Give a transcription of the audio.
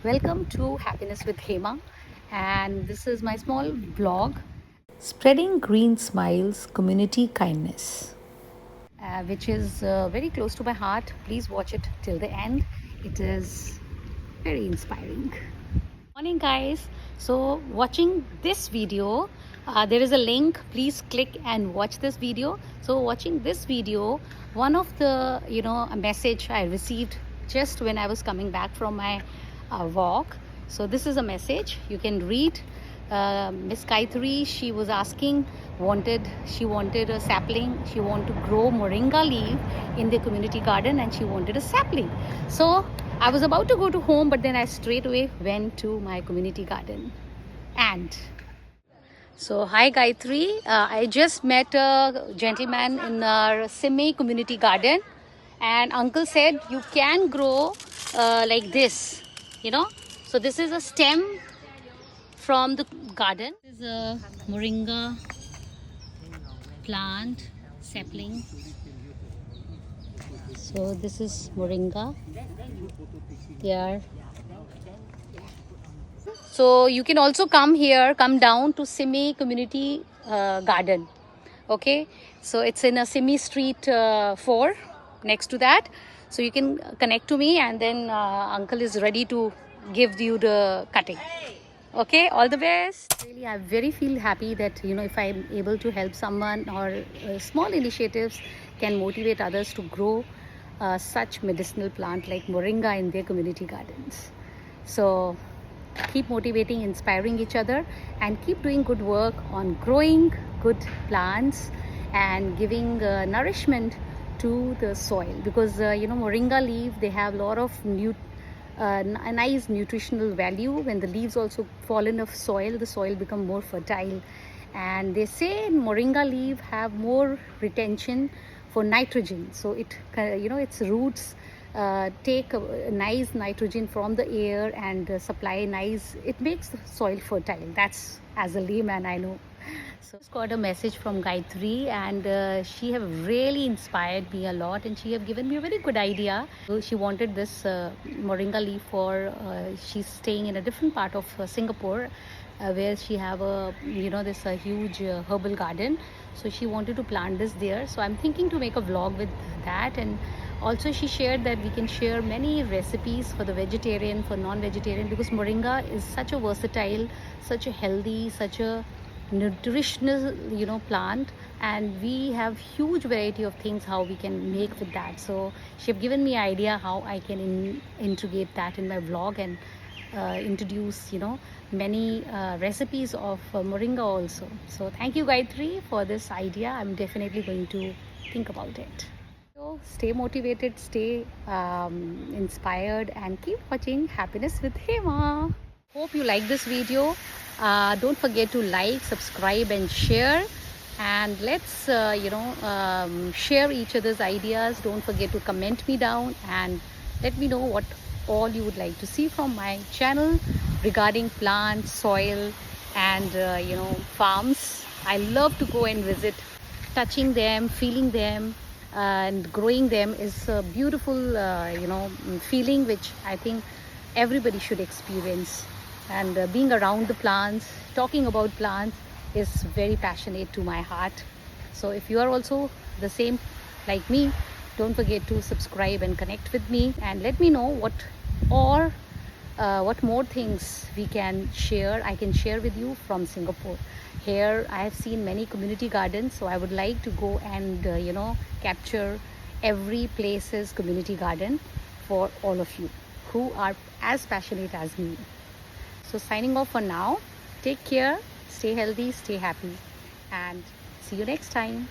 Welcome to Happiness with Hema, and this is my small blog, Spreading Green Smiles Community Kindness, which is very close to my heart. Please watch it till the end. It is very inspiring. Morning, guys. So, watching this video, there is a link. Please click and watch this video. So, watching this video, one of the a message I received just when I was coming back from my walk. So this is a message you can read. Miss Kaitri, she was asking, she wanted a sapling. She wanted to grow moringa leaf in the community garden, and she wanted a sapling. So I was about to go to home, but then I straight away went to my community garden. And so, hi Gayatri, I just met a gentleman in our Simi community garden, and uncle said you can grow like this, So this is a stem from the garden. This is a moringa plant sapling. So this is moringa. There. So you can also come down to Simi Community Garden. Okay, so it's in a Simi Street 4 next to that. So you can connect to me, and then uncle is ready to give you the cutting. Okay, all the best. Really, I very feel happy that if I'm able to help someone, or small initiatives can motivate others to grow such medicinal plant like moringa in their community gardens. So keep motivating, inspiring each other, and keep doing good work on growing good plants and giving nourishment to the soil, because moringa leaf, they have a lot of a nice nutritional value. When the leaves also fall in of soil, the soil become more fertile, and they say moringa leaf have more retention for nitrogen. So it its roots take a nice nitrogen from the air and supply nice, it makes the soil fertile. That's, as a layman, I know. So I just got a message from Gayatri, and she have really inspired me a lot, and she have given me a very good idea. So she wanted this moringa leaf for she's staying in a different part of Singapore, where she have a this huge herbal garden. So she wanted to plant this there. So I'm thinking to make a vlog with that. And also she shared that we can share many recipes for the vegetarian, for non-vegetarian, because moringa is such a versatile, such a healthy, such a nutritional plant, and we have huge variety of things how we can make with that. So she have given me idea how I can integrate that in my vlog, and introduce many recipes of moringa also. So thank you, Gayatri, for this idea. I'm definitely going to think about it. So stay motivated, stay inspired, and keep watching Happiness with Hema. Hope you like this video. Don't forget to like, subscribe, and share. And let's share each other's ideas. Don't forget to comment me down and let me know what all you would like to see from my channel regarding plants, soil, and farms. I love to go and visit. Touching them, feeling them, and growing them is a beautiful feeling, which I think everybody should experience. And being around the plants, talking about plants, is very passionate to my heart. So if you are also the same like me, don't forget to subscribe and connect with me, and let me know what more things we can share. I can share with you from Singapore. Here I have seen many community gardens, so I would like to go and capture every place's community garden for all of you who are as passionate as me. So signing off for now. Take care, stay healthy, stay happy, and see you next time.